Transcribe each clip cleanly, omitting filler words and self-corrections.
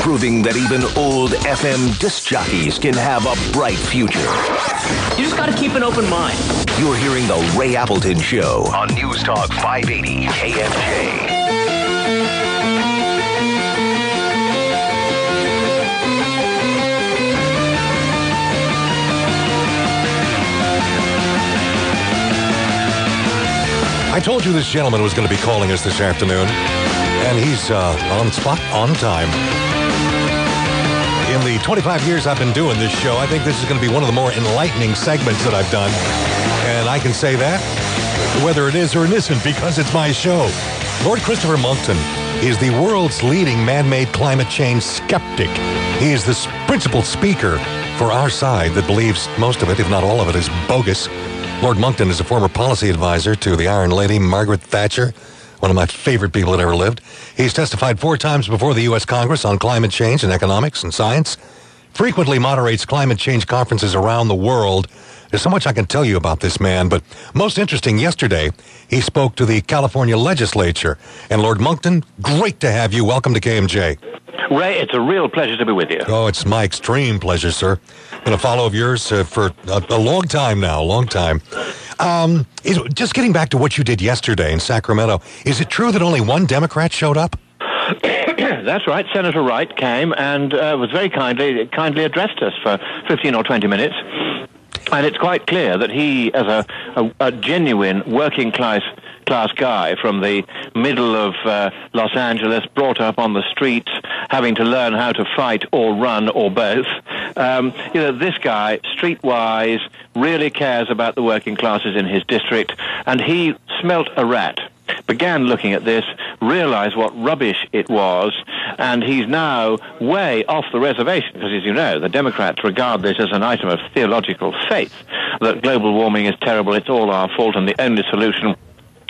Proving that even old FM disc jockeys can have a bright future. You just got to keep an open mind. You're hearing The Ray Appleton Show on News Talk 580 KMJ. I told you this gentleman was going to be calling us this afternoon, and he's on spot, on time. In the 25 years I've been doing this show, I think this is going to be one of the more enlightening segments that I've done. And I can say that, whether it is or it isn't, because it's my show. Lord Christopher Monckton is the world's leading man-made climate change skeptic. He is the principal speaker for our side that believes most of it, if not all of it, is bogus. Lord Monckton is a former policy advisor to the Iron Lady, Margaret Thatcher, one of my favorite people that ever lived. He's testified 4 times before the U.S. Congress on climate change and economics and science, frequently moderates climate change conferences around the world. There's so much I can tell you about this man, but most interesting, yesterday, he spoke to the California legislature. And Lord Monckton, great to have you. Welcome to KMJ. Ray, it's a real pleasure to be with you. Oh, it's my extreme pleasure, sir. Been a follower of yours for a long time now, Just getting back to what you did yesterday in Sacramento, is it true that only one Democrat showed up? That's right. Senator Wright came and was very kindly addressed us for 15 or 20 minutes. And it's quite clear that he, as a genuine working class guy from the middle of Los Angeles, brought up on the streets, having to learn how to fight or run or both. This guy, streetwise, really cares about the working classes in his district, and he smelt a rat, began looking at this, realized what rubbish it was, and he's now way off the reservation, because, as you know, the Democrats regard this as an item of theological faith, that global warming is terrible, it's all our fault, and the only solution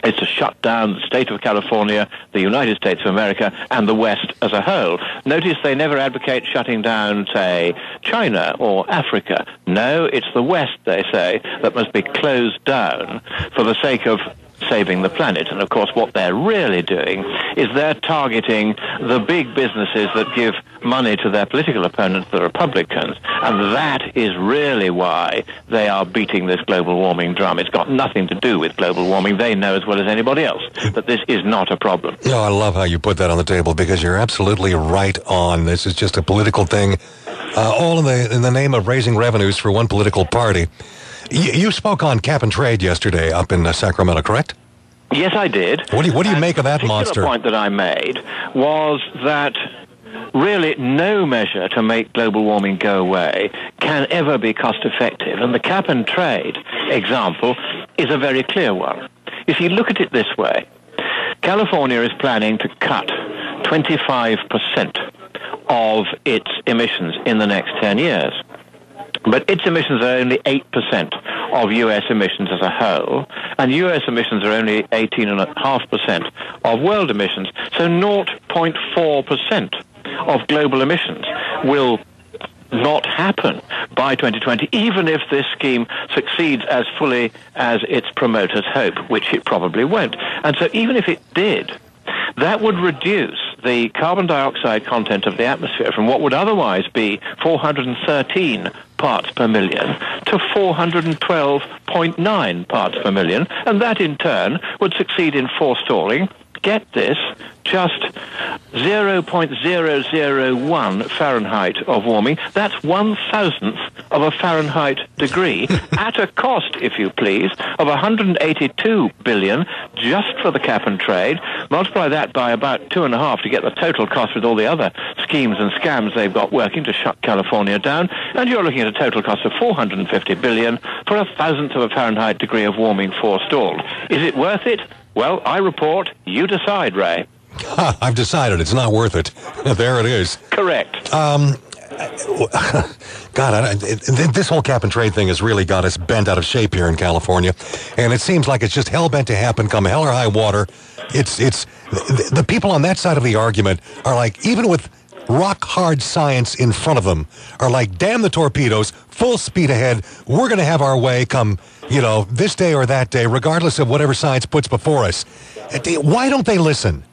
is to shut down the state of California, the United States of America, and the West as a whole. Notice they never advocate shutting down, say, China or Africa. No, it's the West, they say, that must be closed down for the sake of saving the planet. And of course what they're really doing is they're targeting the big businesses that give money to their political opponents, the Republicans, and that is really why they are beating this global warming drum. It's got nothing to do with global warming. They know as well as anybody else that this is not a problem. No, I love how you put that on the table, because you're absolutely right on. This is just a political thing, all in the name of raising revenues for one political party. You spoke on cap and trade yesterday up in Sacramento, correct? Yes, I did. What do you make of that monster? The point that I made was that really no measure to make global warming go away can ever be cost effective. And the cap and trade example is a very clear one. If you look at it this way, California is planning to cut 25% of its emissions in the next 10 years. But its emissions are only 8% of U.S. emissions as a whole, and U.S. emissions are only 18.5% of world emissions. So 0.4% of global emissions will not happen by 2020, even if this scheme succeeds as fully as its promoters hope, which it probably won't. And so even if it did, that would reduce the carbon dioxide content of the atmosphere from what would otherwise be 413 parts per million to 412.9 parts per million, and that in turn would succeed in forestalling, get this, just 0.001 Fahrenheit of warming. That's 1,000th of a Fahrenheit degree at a cost, if you please, of $182 billion just for the cap and trade. Multiply that by about 2.5 to get the total cost with all the other schemes and scams they've got working to shut California down, and you're looking at a total cost of $450 billion for 1,000th of a Fahrenheit degree of warming forestalled. Is it worth it? Well, I report, you decide, Ray. I've decided it's not worth it. There it is. Correct. God, this whole cap and trade thing has really got us bent out of shape here in California, and it seems like it's just hell bent to happen come hell or high water. It's the people on that side of the argument are like, even with rock hard science in front of them, are like, damn the torpedoes, full speed ahead. We're going to have our way come, this day or that day, regardless of whatever science puts before us. Why don't they listen?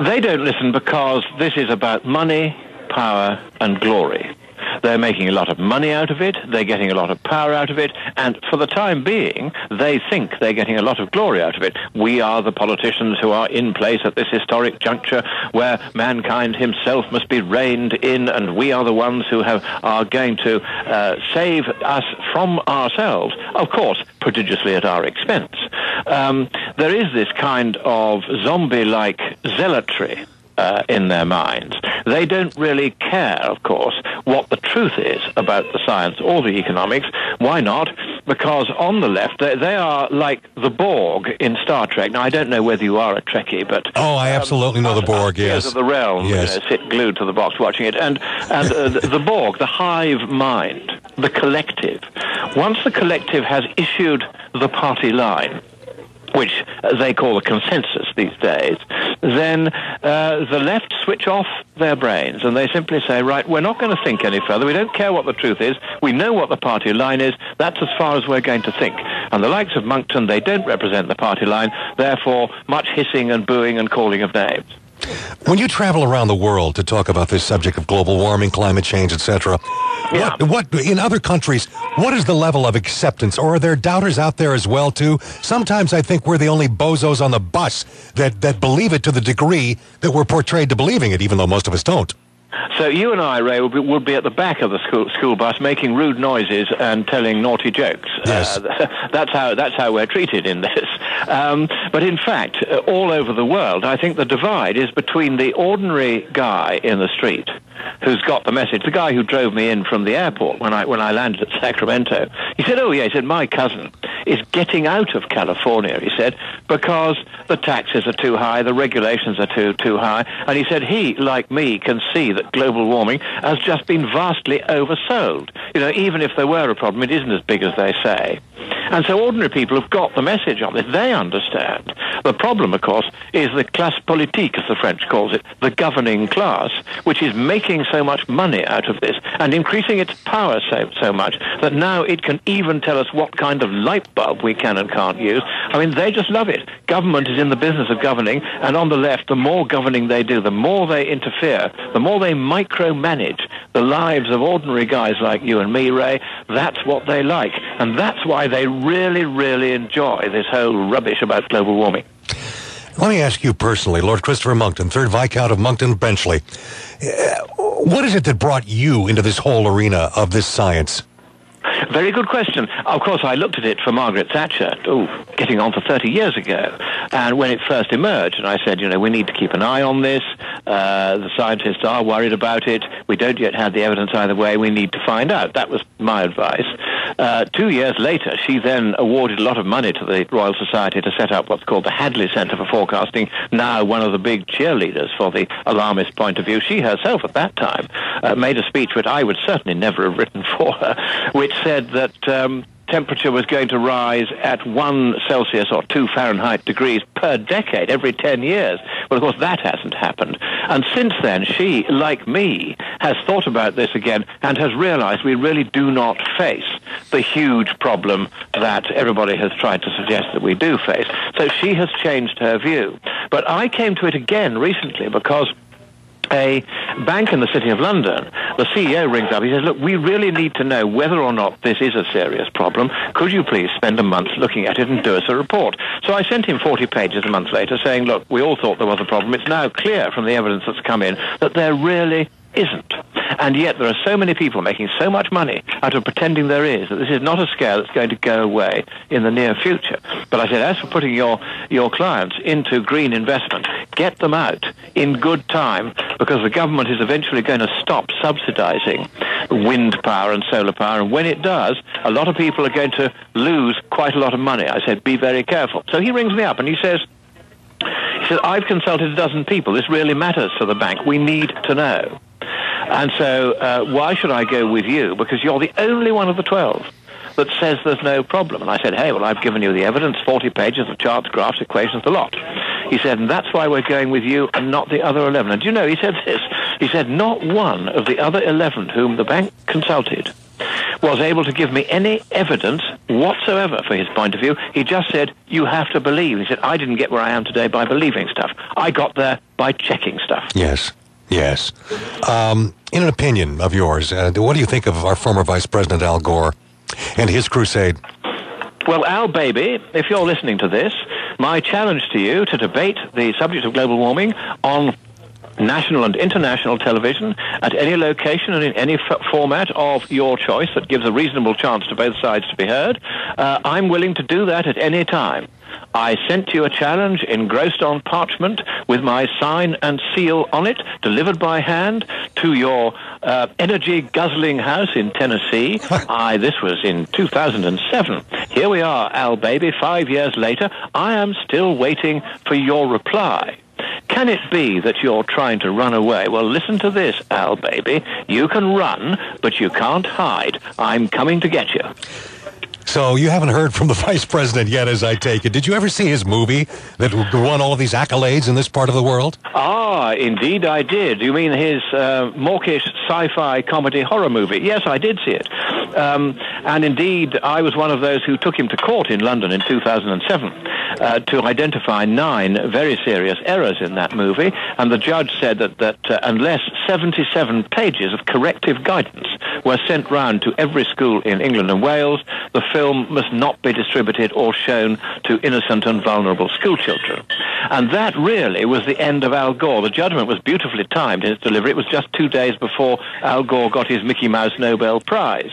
They don't listen because this is about money, power, and glory. They're making a lot of money out of it, they're getting a lot of power out of it, and for the time being, they think they're getting a lot of glory out of it. We are the politicians who are in place at this historic juncture where mankind himself must be reined in, and we are the ones who are going to save us from ourselves, of course, prodigiously at our expense. There is this kind of zombie-like zealotry in their minds. They don't really care, of course, what the truth is about the science or the economics. Why not? Because on the left, they are like the Borg in Star Trek. Now, I don't know whether you are a Trekkie, but... Oh, I absolutely know the Borg, yes. Of the realm, yes. Sit glued to the box watching it. And the Borg, the hive mind, the collective. Once the collective has issued the party line, which they call a consensus these days, then the left switch off their brains and they simply say, right, we're not going to think any further. We don't care what the truth is. We know what the party line is. That's as far as we're going to think. And the likes of Monckton, they don't represent the party line. Therefore, much hissing and booing and calling of names. When you travel around the world to talk about this subject of global warming, climate change, etc., what in other countries, what is the level of acceptance? Or are there doubters out there as well, too? Sometimes I think we're the only bozos on the bus that believe it to the degree that we're portrayed to believing it, even though most of us don't. So you and I, Ray, would be at the back of the school bus making rude noises and telling naughty jokes. Yes. That's how we're treated in this. But in fact, all over the world, I think the divide is between the ordinary guy in the street who's got the message. The guy who drove me in from the airport when I landed at Sacramento. He said, oh, yeah, he said, my cousin is getting out of California, he said, because the taxes are too high, the regulations are too high. And he said he, like me, can see that global warming has just been vastly oversold. You know, even if there were a problem, it isn't as big as they say. And so ordinary people have got the message on this. They understand. The problem, of course, is the classe politique, as the French calls it, the governing class, which is making so much money out of this and increasing its power so much that now it can even tell us what kind of light bulb we can and can't use. I mean, they just love it. Government is in the business of governing, and on the left, the more governing they do, the more they interfere, the more they micromanage the lives of ordinary guys like you and me, Ray. That's what they like. And that's why they really, really enjoy this whole rubbish about global warming. Let me ask you personally, Lord Christopher Monckton, 3rd Viscount of Monckton, Benchley. What is it that brought you into this whole arena of this science? Very good question. Of course, I looked at it for Margaret Thatcher, getting on for 30 years ago. And when it first emerged, and I said, you know, we need to keep an eye on this. The scientists are worried about it. We don't yet have the evidence either way. We need to find out. That was my advice. 2 years later, she then awarded a lot of money to the Royal Society to set up what's called the Hadley Centre for Forecasting, now one of the big cheerleaders for the alarmist point of view. She herself, at that time, made a speech which I would certainly never have written for her, which said that temperature was going to rise at 1 Celsius or 2 Fahrenheit degrees per decade every 10 years. Well, of course, that hasn't happened. And since then, she, like me, has thought about this again and has realized we really do not face the huge problem that everybody has tried to suggest that we do face. So she has changed her view. But I came to it again recently because a bank in the City of London, the CEO rings up. He says, look, we really need to know whether or not this is a serious problem. Could you please spend a month looking at it and do us a report? So I sent him 40 pages a month later saying, look, we all thought there was a problem. It's now clear from the evidence that's come in that there really isn't. And yet there are so many people making so much money out of pretending there is that this is not a scare that's going to go away in the near future. But I said, as for putting your clients into green investment, get them out in good time, because the government is eventually going to stop subsidizing wind power and solar power. And when it does, a lot of people are going to lose quite a lot of money. I said, be very careful. So he rings me up and he says, I've consulted a dozen people. This really matters to the bank. We need to know. And so why should I go with you? Because you're the only one of the 12 that says there's no problem. And I said, hey, well, I've given you the evidence, 40 pages of charts, graphs, equations, the lot. He said, and that's why we're going with you and not the other 11. And do you know, he said this, he said, not one of the other 11 whom the bank consulted was able to give me any evidence whatsoever for his point of view. He just said, you have to believe. He said, I didn't get where I am today by believing stuff. I got there by checking stuff. Yes. Yes. In an opinion of yours, what do you think of our former Vice President Al Gore and his crusade? Well, Al, baby, if you're listening to this, my challenge to you to debate the subject of global warming on national and international television at any location and in any format of your choice that gives a reasonable chance to both sides to be heard, I'm willing to do that at any time. I sent you a challenge engrossed on parchment with my sign and seal on it, delivered by hand to your energy-guzzling house in Tennessee. This was in 2007. Here we are, Al, baby, 5 years later. I am still waiting for your reply. Can it be that you're trying to run away? Well, listen to this, Al, baby. You can run, but you can't hide. I'm coming to get you. So you haven't heard from the Vice President yet, as I take it. Did you ever see his movie that won all these accolades in this part of the world? Ah, indeed I did. You mean his mawkish sci-fi comedy horror movie? Yes, I did see it. And indeed, I was one of those who took him to court in London in 2007 to identify 9 very serious errors in that movie. And the judge said that unless 77 pages of corrective guidance were sent round to every school in England and Wales, the film must not be distributed or shown to innocent and vulnerable schoolchildren. And that really was the end of Al Gore. The judgment was beautifully timed in its delivery. It was just 2 days before Al Gore got his Mickey Mouse Nobel Prize.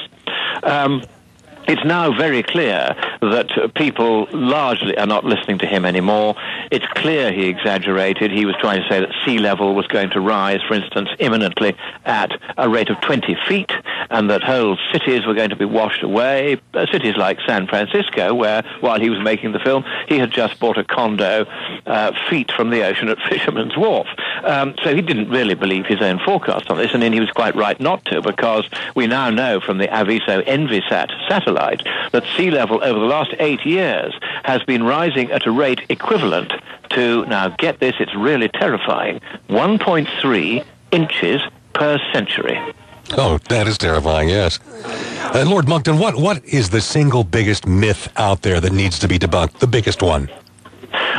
It's now very clear that people largely are not listening to him anymore. It's clear he exaggerated. He was trying to say that sea level was going to rise, for instance, imminently at a rate of 20 feet, and that whole cities were going to be washed away. Cities like San Francisco, where, while he was making the film, he had just bought a condo feet from the ocean at Fisherman's Wharf. So he didn't really believe his own forecast on this, and he was quite right not to, because we now know from the Aviso Envisat satellite that sea level over the last 8 years has been rising at a rate equivalent to, now get this, it's really terrifying, 1.3 inches per century. Oh, that is terrifying, yes. Lord Monckton, what is the single biggest myth out there that needs to be debunked, the biggest one?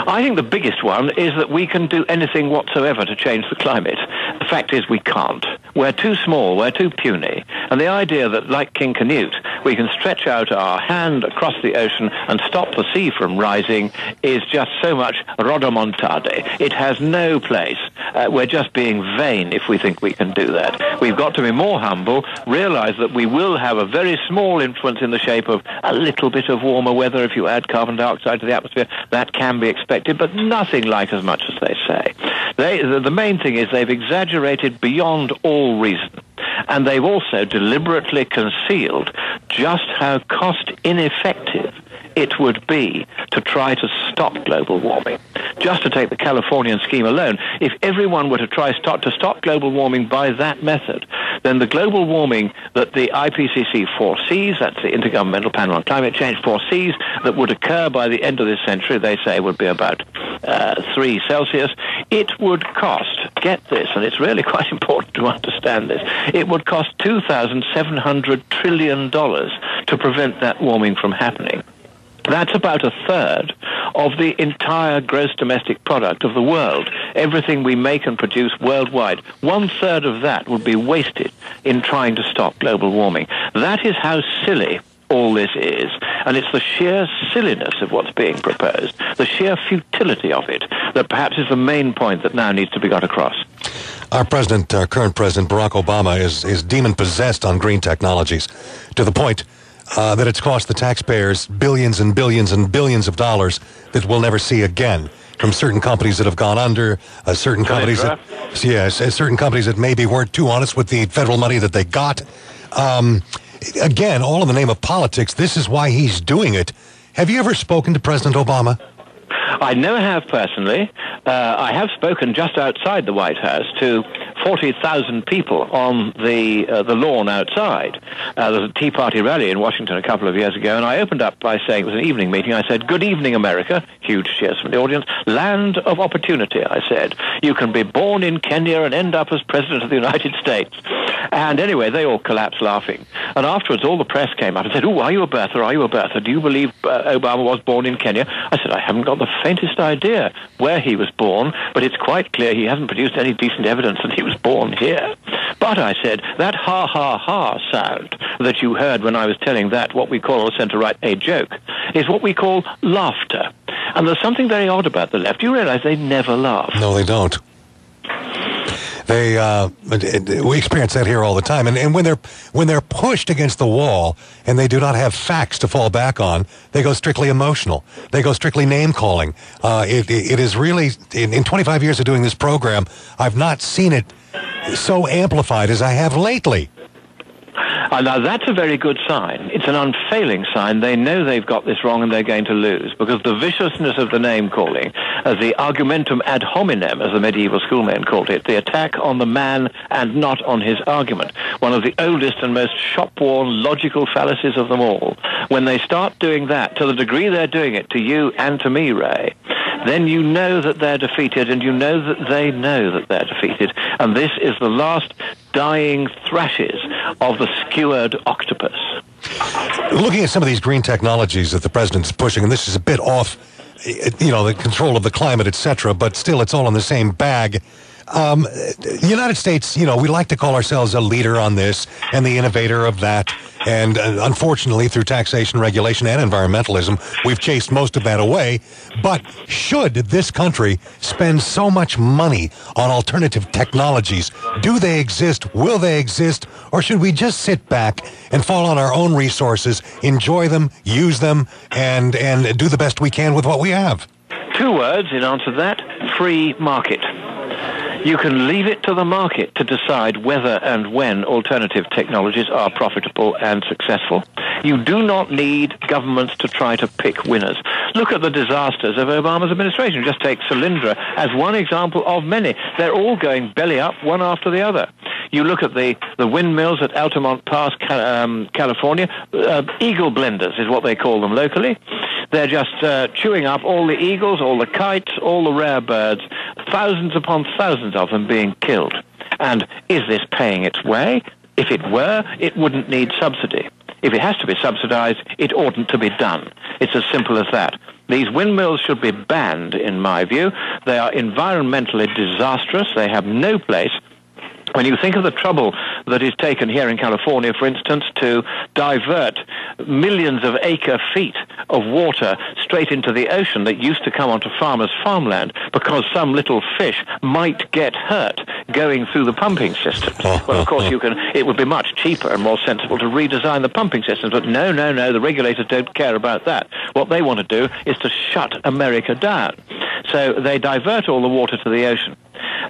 I think the biggest one is that we can do anything whatsoever to change the climate. The fact is we can't. We're too small, we're too puny. And the idea that, like King Canute, we can stretch out our hand across the ocean and stop the sea from rising is just so much rodomontade. It has no place. We're just being vain if we think we can do that. We've got to be more humble, realize that we will have a very small influence in the shape of a little bit of warmer weather if you add carbon dioxide to the atmosphere. That can be expected, but nothing like as much as they say. The main thing is they've exaggerated beyond all reason. And they've also deliberately concealed just how cost-ineffective it would be to try to stop global warming. Just to take the Californian scheme alone, if everyone were to try to stop global warming by that method, then the global warming that the IPCC foresees, that's the Intergovernmental Panel on Climate Change, foresees that would occur by the end of this century, they say would be about 3 Celsius, it would cost, get this, and it's really quite important to understand this, it would cost $2,700 trillion to prevent that warming from happening. That's about a third of the entire gross domestic product of the world. Everything we make and produce worldwide, 1/3 of that would be wasted in trying to stop global warming. That is how silly all this is. And it's the sheer silliness of what's being proposed, the sheer futility of it, that perhaps is the main point that now needs to be got across. Our current president, Barack Obama, is demon-possessed on green technologies to the point that it's cost the taxpayers billions and billions and billions of dollars that we'll never see again, from certain companies that have gone under, certain companies certain companies that maybe weren't too honest with the federal money that they got. Again, all in the name of politics. This is why he's doing it. Have you ever spoken to President Obama? I never have personally. I have spoken just outside the White House to 40,000 people on the lawn outside. There was a Tea Party rally in Washington a couple of years ago, and I opened up by saying, it was an evening meeting, I said, "Good evening, America." Huge cheers from the audience. "Land of opportunity," I said. "You can be born in Kenya and end up as President of the United States." And anyway, they all collapsed laughing. And afterwards, all the press came up and said, "Oh, are you a birther? Are you a birther? Do you believe Obama was born in Kenya?" I said, "I haven't got the faintest idea where he was born, but it's quite clear he hasn't produced any decent evidence that he was born here." But I said, that ha ha ha sound that you heard when I was telling that, what we call a centre-right, a joke, is what we call laughter. And there's something very odd about the left. You realise they never laugh. No, they don't. We experience that here all the time, and when they're pushed against the wall and they do not have facts to fall back on, they go strictly emotional. They go strictly name calling. It is really in 25 years of doing this program, I've not seen it so amplified as I have lately. Now, that's a very good sign. It's an unfailing sign. They know they've got this wrong and they're going to lose, because the viciousness of the name-calling, the argumentum ad hominem, as the medieval schoolmen called it, the attack on the man and not on his argument, one of the oldest and most shop-worn logical fallacies of them all. When they start doing that, to the degree they're doing it to you and to me, Ray, then you know that they're defeated, and you know that they know that they're defeated. And this is the last dying thrashes of the skewered octopus. Looking at some of these green technologies that the president's pushing, and this is a bit off, the control of the climate, etc., but still it's all in the same bag. The United States, we like to call ourselves a leader on this and the innovator of that. And unfortunately, through taxation, regulation, and environmentalism, we've chased most of that away. But should this country spend so much money on alternative technologies? Do they exist? Will they exist? Or should we just sit back and fall on our own resources, enjoy them, use them, and do the best we can with what we have? 2 words in answer to that: free market. You can leave it to the market to decide whether and when alternative technologies are profitable and successful. You do not need governments to try to pick winners. Look at the disasters of Obama's administration. Just take Solyndra as one example of many. They're all going belly up, one after the other. You look at the windmills at Altamont Pass, California. Eagle blenders is what they call them locally. They're just chewing up all the eagles, all the kites, all the rare birds, thousands upon thousands of them being killed. And is this paying its way? If it were, it wouldn't need subsidy. If it has to be subsidized, it oughtn't to be done. It's as simple as that. These windmills should be banned, in my view. They are environmentally disastrous. They have no place. When you think of the trouble that is taken here in California, for instance, to divert millions of acre-feet of water straight into the ocean that used to come onto farmers' farmland because some little fish might get hurt going through the pumping systems. Well, of course, it would be much cheaper and more sensible to redesign the pumping systems, but no, the regulators don't care about that. What they want to do is to shut America down. So they divert all the water to the ocean.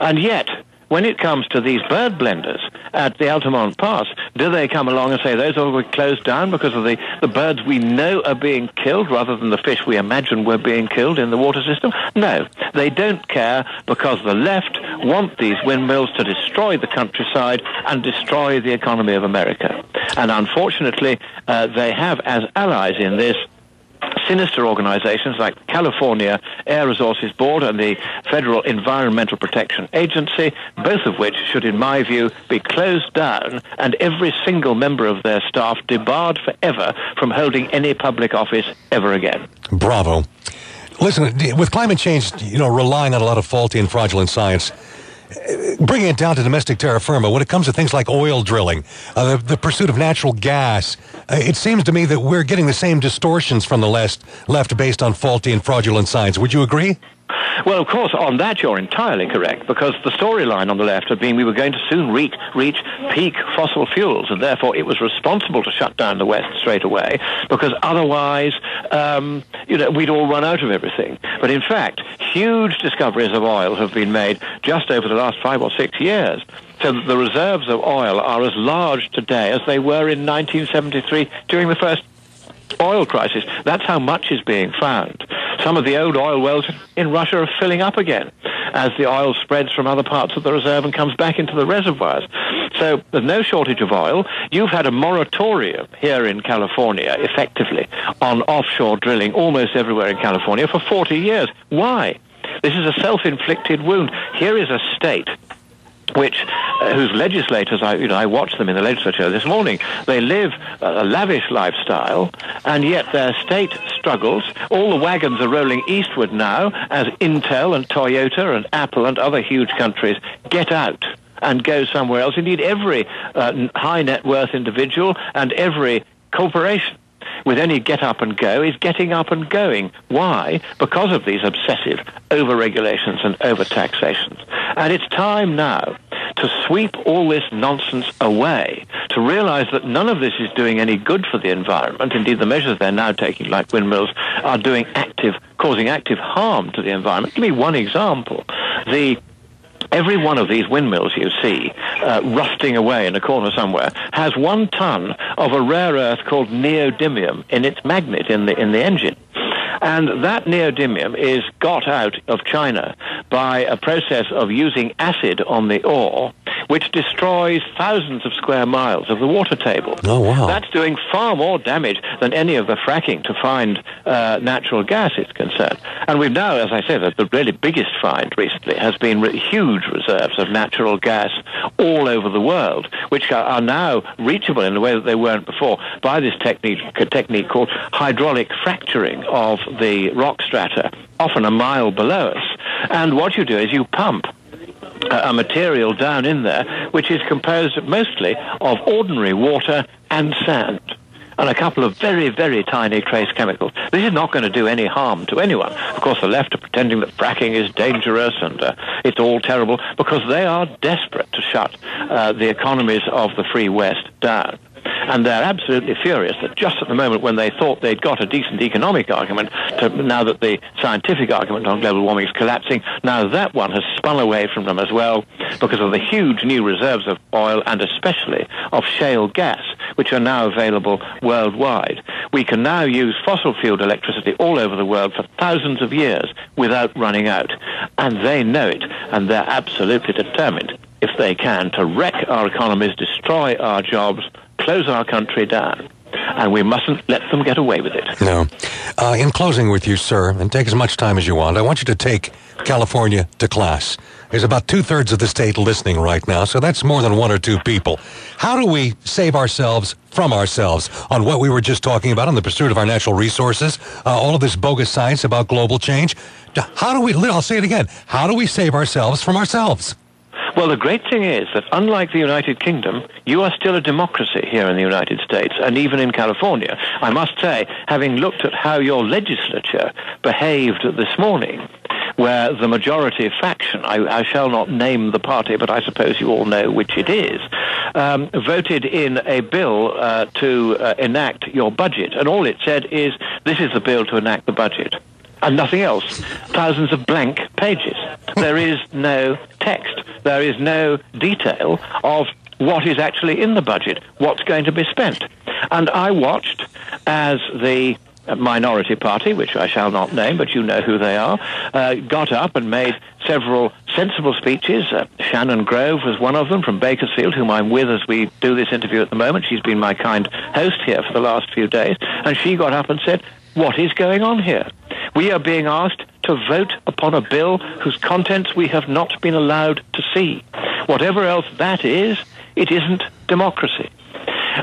And yet, when it comes to these bird blenders at the Altamont Pass, do they come along and say those will be closed down because of the birds we know are being killed rather than the fish we imagine were being killed in the water system? No, they don't care, because the left want these windmills to destroy the countryside and destroy the economy of America. And unfortunately, they have as allies in this sinister organizations like the California Air Resources Board and the Federal Environmental Protection Agency, both of which should, in my view, be closed down and every single member of their staff debarred forever from holding any public office ever again. Bravo. Listen, with climate change, relying on a lot of faulty and fraudulent science, bringing it down to domestic terra firma, when it comes to things like oil drilling, the pursuit of natural gas, it seems to me that we're getting the same distortions from the left based on faulty and fraudulent science. Would you agree? Well, of course, on that you're entirely correct, because the storyline on the left had been we were going to soon reach peak fossil fuels, and therefore it was responsible to shut down the West straight away, because otherwise, we'd all run out of everything. But in fact, huge discoveries of oil have been made just over the last 5 or 6 years. So that the reserves of oil are as large today as they were in 1973 during the first oil crisis. That's how much is being found. Some of the old oil wells in Russia are filling up again as the oil spreads from other parts of the reserve and comes back into the reservoirs. So there's no shortage of oil. You've had a moratorium here in California, effectively, on offshore drilling almost everywhere in California for 40 years. Why? This is a self-inflicted wound. Here is a state whose legislators, I watched them in the legislature this morning. They live a lavish lifestyle, and yet their state struggles. All the wagons are rolling eastward now as Intel and Toyota and Apple and other huge countries get out and go somewhere else. Indeed, every high net worth individual and every corporation with any get up and go is getting up and going. Why? Because of these obsessive over-regulations and over-taxations. And it's time now to sweep all this nonsense away, to realize that none of this is doing any good for the environment. Indeed, the measures they're now taking, like windmills, are causing active harm to the environment. Give me one example. Every one of these windmills you see rusting away in a corner somewhere has 1 ton of a rare earth called neodymium in its magnet in the engine. And that neodymium is got out of China by a process of using acid on the ore, which destroys thousands of square miles of the water table. Oh, wow. That's doing far more damage than any of the fracking to find natural gas is concerned. And we've now, as I said, the really biggest find recently has been huge reserves of natural gas all over the world, which are now reachable in a way that they weren't before by this technique called hydraulic fracturing of the rock strata, often a mile below us. And what you do is you pump a material down in there which is composed mostly of ordinary water and sand and a couple of very, very tiny trace chemicals. This is not going to do any harm to anyone. Of course, the left are pretending that fracking is dangerous and it's all terrible because they are desperate to shut the economies of the free West down. And they're absolutely furious that just at the moment when they thought they'd got a decent economic argument, now that the scientific argument on global warming is collapsing, now that one has spun away from them as well because of the huge new reserves of oil and especially of shale gas, which are now available worldwide. We can now use fossil-fueled electricity all over the world for thousands of years without running out. And they know it, and they're absolutely determined, if they can, to wreck our economies, destroy our jobs, close our country down, and we mustn't let them get away with it. No. In closing with you, sir, and take as much time as you want, I want you to take California to class. There's about 2/3 of the state listening right now, so that's more than 1 or 2 people. How do we save ourselves from ourselves on what we were just talking about on the pursuit of our natural resources, all of this bogus science about global change? I'll say it again, how do we save ourselves from ourselves? Well, the great thing is that unlike the United Kingdom, you are still a democracy here in the United States, and even in California. I must say, having looked at how your legislature behaved this morning, where the majority faction, I shall not name the party, but I suppose you all know which it is, voted in a bill to enact your budget. And all it said is, this is the bill to enact the budget. And nothing else. Thousands of blank pages. There is no text. There is no detail of what is actually in the budget, what's going to be spent. And I watched as the minority party, which I shall not name, but you know who they are, got up and made several sensible speeches. Shannon Grove was one of them from Bakersfield, whom I'm with as we do this interview at the moment. She's been my kind host here for the last few days. And she got up and said, what is going on here? We are being asked to vote upon a bill whose contents we have not been allowed to see. Whatever else that is, it isn't democracy.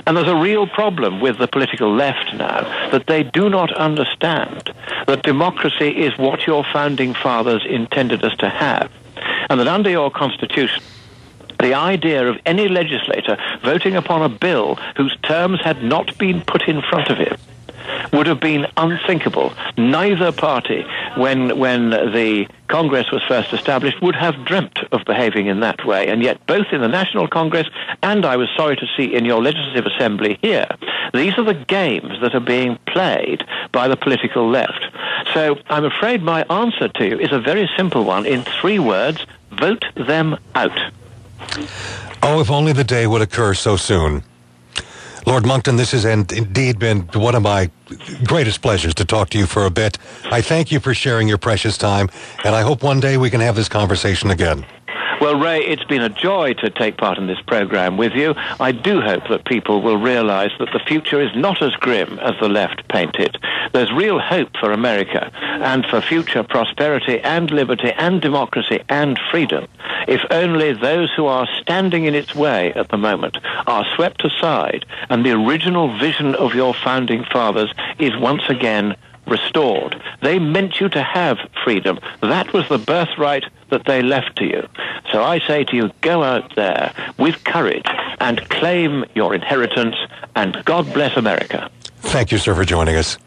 And there's a real problem with the political left now, that they do not understand that democracy is what your founding fathers intended us to have. And that under your Constitution, the idea of any legislator voting upon a bill whose terms had not been put in front of him would have been unthinkable. Neither party, when the Congress was first established, would have dreamt of behaving in that way. And yet both in the National Congress and, I was sorry to see, in your Legislative Assembly here, these are the games that are being played by the political left. So I'm afraid my answer to you is a very simple one in 3 words: vote them out. Oh, if only the day would occur so soon. Lord Monckton, this has indeed been one of my greatest pleasures to talk to you for a bit. I thank you for sharing your precious time, and I hope one day we can have this conversation again. Well, Ray, it's been a joy to take part in this program with you. I do hope that people will realize that the future is not as grim as the left paint it. There's real hope for America and for future prosperity and liberty and democracy and freedom, if only those who are standing in its way at the moment are swept aside and the original vision of your founding fathers is once again restored. They meant you to have freedom. That was the birthright that they left to you. So I say to you, go out there with courage and claim your inheritance, and God bless America. Thank you, sir, for joining us.